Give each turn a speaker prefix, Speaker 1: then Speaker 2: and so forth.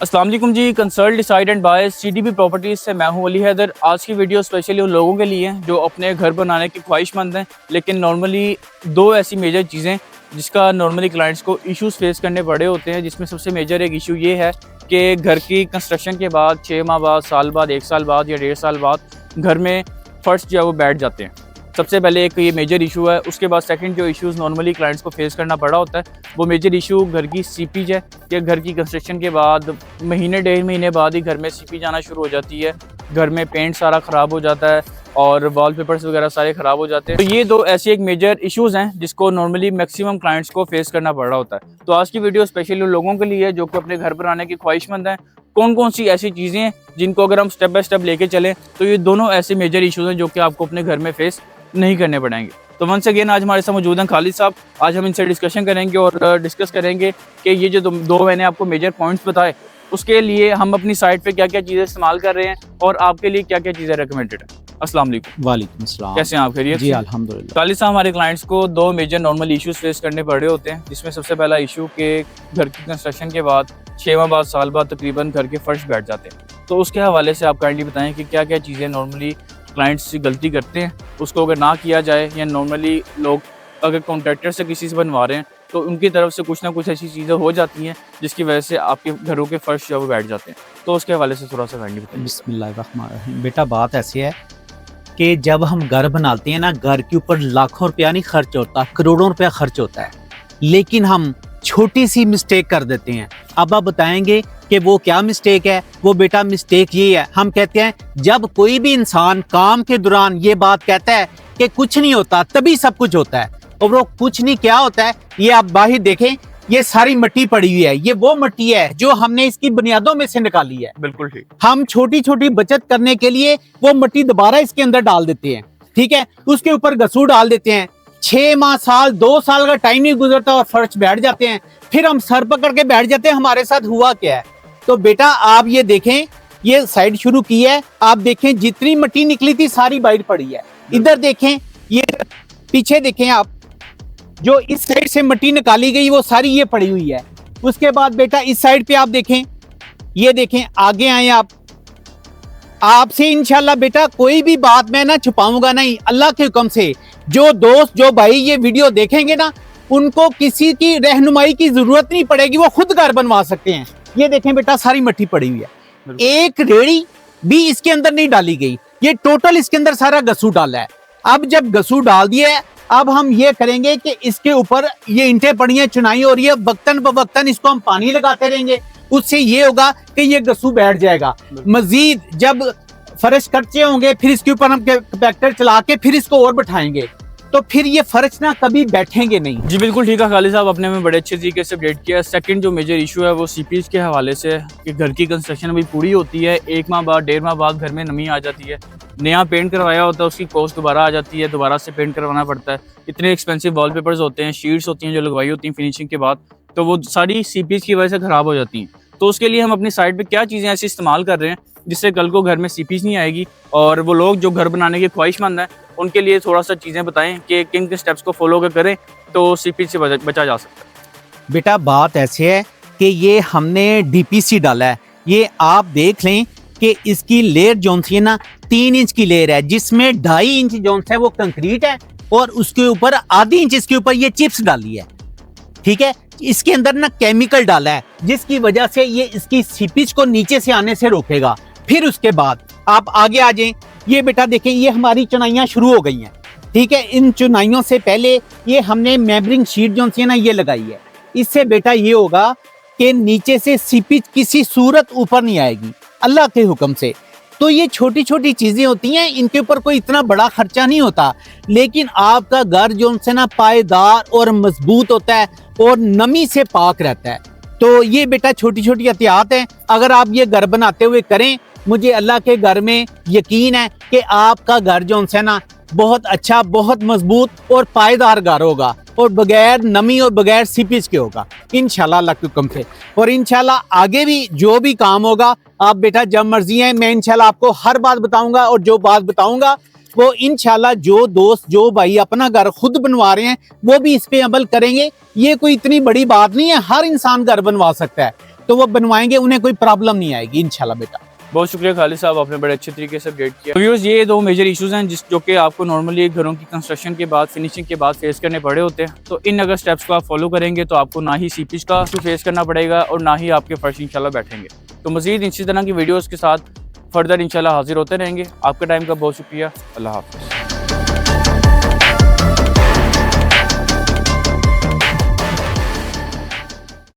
Speaker 1: अस्सलाम वालेकुम जी। Consult decide and by CDB properties से मैं हूं अली हैदर। आज की वीडियो स्पेशली उन लोगों के लिए है जो अपने घर बनाने की ख्वाहिशमंद हैं, लेकिन नॉर्मली दो ऐसी मेजर चीज़ें जिसका नॉर्मली क्लाइंट्स को इश्यूज़ फेस करने पड़े होते हैं, जिसमें सबसे मेजर एक इशू ये है कि घर की कंस्ट्रक्शन के बाद 6 माह बाद, साल बाद, 1 साल बाद या 1.5 साल बाद घर में फर्श जो है वो बैठ जाते हैं। सबसे पहले एक ये मेजर इशू है। उसके बाद सेकंड जो इश्यूज़ नॉर्मली क्लाइंट्स को फेस करना पड़ा होता है वो मेजर इशू घर की सीपीज है कि घर की कंस्ट्रक्शन के बाद महीने 1.5 महीने बाद ही घर में सीपी जाना शुरू हो जाती है, घर में पेंट सारा ख़राब हो जाता है और वॉलपेपर्स वगैरह सारे ख़राब हो जाते हैं। तो ये दो ऐसी एक मेजर इश्यूज़ हैं जिसको नॉर्मली मैक्सिमम क्लाइंट्स को फेस करना पड़ रहा होता है। तो आज की वीडियो स्पेशली उन लोगों के लिए है जो कि अपने घर बनाने की ख्वाहिशमंद हैं। कौन कौन सी ऐसी चीज़ें हैं जिनको अगर हम स्टेप बाय स्टेप लेके चलें तो ये दोनों ऐसे मेजर इशूज़ हैं जो कि आपको अपने घर में फेस नहीं करने पड़ेंगे। तो वंस अगेन आज हमारे साथ मौजूद हैं खालिद साहब। आज हम इनसे डिस्कशन करेंगे और डिस्कस करेंगे कि ये जो दो मैंने आपको मेजर पॉइंट्स बताए उसके लिए हम अपनी साइट पे क्या क्या चीज़ें इस्तेमाल कर रहे हैं और आपके लिए क्या क्या चीज़ें रिकमेंडेड है। अस्सलाम वालेकुम।
Speaker 2: वालेकुम अस्सलाम।
Speaker 1: कैसे हैं आप? खैरियत
Speaker 2: जी
Speaker 1: से?
Speaker 2: अल्हम्दुलिल्लाह।
Speaker 1: खालिद साहब, हमारे क्लाइंट्स को दो मेजर नॉर्मल इश्यूज फेस करने पड़ रहे होते हैं, जिसमें सबसे पहला इशू कि घर की कंस्ट्रक्शन के बाद 6 माह बाद, साल बाद तकरीबन घर के फर्श बैठ जाते हैं। तो उसके हवाले से आप काइंडली बताएं कि क्या क्या चीज़ें नॉर्मली क्लाइंट्स गलती करते हैं, उसको अगर ना किया जाए या नॉर्मली लोग अगर कॉन्ट्रैक्टर से किसी से बनवा रहे हैं तो उनकी तरफ से कुछ ना कुछ ऐसी चीज़ें हो जाती हैं जिसकी वजह से आपके घरों के फर्श जो वो बैठ जाते हैं। तो उसके हवाले से थोड़ा सा काइंडली बताइए।
Speaker 2: बिस्मिल्लाहिर्रहमानिर्रहीम। बेटा बात ऐसी है कि जब हम घर बनाते हैं ना, घर के ऊपर लाखों रुपया नहीं खर्च होता, करोड़ों रुपया खर्च होता है, लेकिन हम छोटी सी मिस्टेक कर देते हैं। अब आप बताएंगे कि वो क्या मिस्टेक है। वो बेटा मिस्टेक ये है, हम कहते हैं जब कोई भी इंसान काम के दौरान ये बात कहता है कि कुछ नहीं होता तभी सब कुछ होता है, और वो कुछ नहीं क्या होता है। ये आप बाहर देखें, ये सारी मिट्टी पड़ी हुई है, ये वो मिट्टी है जो हमने इसकी बुनियादों में से निकाली है।
Speaker 1: बिल्कुल ठीक।
Speaker 2: हम छोटी छोटी बचत करने के लिए वो मिट्टी दोबारा इसके अंदर डाल देते हैं, ठीक है, उसके ऊपर गसूर डाल देते हैं। 6 माह, साल, 2 साल का टाइम नहीं गुजरता और फर्श बैठ जाते हैं। फिर हम सर पकड़ के बैठ जाते हैं, हमारे साथ हुआ क्या है। तो बेटा आप ये देखें, ये साइड शुरू की है, आप देखें जितनी मिट्टी निकली थी सारी बाहर पड़ी है। इधर देखें, ये पीछे देखें आप, जो इस साइड से मिट्टी निकाली गई वो सारी ये पड़ी हुई है। उसके बाद बेटा इस साइड पे आप देखें, ये देखें, आगे आए आप। आपसे इंशाल्लाह बेटा कोई भी बात मैं ना छुपाऊंगा नहीं, अल्लाह के हुक्म से। जो दोस्त, जो भाई ये वीडियो देखेंगे ना, उनको किसी की रहनुमाई की जरूरत नहीं पड़ेगी, वो खुद घर बनवा सकते हैं। ये देखें बेटा, सारी मिट्टी पड़ी हुई है, एक रेड़ी भी इसके अंदर नहीं डाली गई, ये टोटल इसके अंदर सारा गसू डाला है। अब जब गसू डाल दिया है, अब हम ये करेंगे कि इसके ऊपर ये ईंटें पड़ी हैं, चुनाई हो रही है, वक्तन ब वक्तन इसको हम पानी लगाते रहेंगे। उससे ये होगा कि ये गसू बैठ जाएगा। मजीद जब फर्श कच्चे होंगे फिर इसके ऊपर हम कंपैक्टर चला के फिर इसको और बैठाएंगे, तो फिर ये फर्श ना कभी बैठेंगे नहीं।
Speaker 1: जी बिल्कुल ठीक है खालिद साहब, आपने हमें बड़े अच्छे तरीके से अपडेट किया। सेकंड जो मेजर इशू है वो सीपीज के हवाले से है कि घर की कंस्ट्रक्शन अभी पूरी होती है, 1 माह बाद, 1.5 माह बाद घर में नमी आ जाती है, नया पेंट करवाया होता है, उसकी कॉस्ट दोबारा आ जाती है, दोबारा से पेंट करवाना पड़ता है। इतने एक्सपेंसिव वॉलपेपर्स होते हैं, शीट्स होती हैं जो लगवाई होती हैं फिनिशिंग के बाद, तो वो सारी सीपीज की वजह से ख़राब हो जाती हैं। तो उसके लिए हम अपनी साइट पे क्या चीज़ें ऐसी इस्तेमाल कर रहे हैं जिससे कल को घर में सीपीज नहीं आएगी, और वो लोग जो घर बनाने के ख्वाहिशमंद हैं उनके लिए थोड़ा सा चीज़ें बताएं कि किन किन स्टेप्स को फॉलो करें तो सीपीज से बचा जा सकता है।
Speaker 2: बेटा बात ऐसे है कि ये हमने डीपीसी डाला है, ये आप देख लें कि इसकी लेयर जोन सी है ना, 3 इंच की लेयर है, जिसमें 2.5 इंच जोन है वो कंक्रीट है, और उसके ऊपर आधी इंच इसके ऊपर ये चिप्स डाली है, ठीक है। इसके अंदर ना केमिकल डाला है जिसकी वजह से ये इसकी सीपीज को नीचे से आने से रोकेगा। फिर उसके बाद आप आगे आ जाएं, ये बेटा देखें, ये हमारी चुनाइयां शुरू हो गई हैं, ठीक है। इन चुनाइयों से पहले ये हमने मेबरिंग शीट जो है ना ये लगाई है। इससे बेटा ये होगा कि नीचे से सीपीज किसी सूरत ऊपर नहीं आएगी, अल्लाह के हुक्म से। तो ये छोटी छोटी चीजें होती हैं, इनके ऊपर कोई इतना बड़ा खर्चा नहीं होता, लेकिन आपका घर जो से ना पायदार और मजबूत होता है और नमी से पाक रहता है। तो ये बेटा छोटी छोटी एहतियात है, अगर आप ये घर बनाते हुए करें, मुझे अल्लाह के घर में यकीन है कि आपका घर जो है ना बहुत अच्छा, बहुत मजबूत और पायदार घर होगा, और बगैर नमी और बगैर सीपीज के होगा इंशाल्लाह अल्लाह के हुक्म से। और इंशाल्लाह आगे भी जो भी काम होगा, आप बेटा जब मर्जी है, मैं इंशाल्लाह आपको हर बात बताऊंगा, और जो बात बताऊंगा वो इंशाल्लाह जो दोस्त, जो भाई अपना घर खुद बनवा रहे हैं वो भी इस पे अमल करेंगे। ये कोई इतनी बड़ी बात नहीं है, हर इंसान घर बनवा सकता है। तो वो बनवाएंगे, उन्हें कोई प्रॉब्लम नहीं आएगी इंशाल्लाह बेटा।
Speaker 1: बहुत शुक्रिया खालिद साहब, आपने बड़े अच्छे तरीके से अपडेट किया। तो व्यूअर्स, ये दो मेजर इश्यूज हैं जो कि आपको नॉर्मली घरों की कंस्ट्रक्शन के बाद, फिनिशिंग के बाद फेस करने पड़े होते हैं। तो इन अगर स्टेप्स को आप फॉलो करेंगे तो आपको ना ही सीपेज का इशू फेस करना पड़ेगा और ना ही आपके फर्श इंशाल्लाह बैठेंगे। तो मजीद इसी तरह की वीडियोज़ के साथ फर्दर इंशाल्लाह हाजिर होते रहेंगे। आपके टाइम का बहुत शुक्रिया। अल्लाह हाफ़िज़।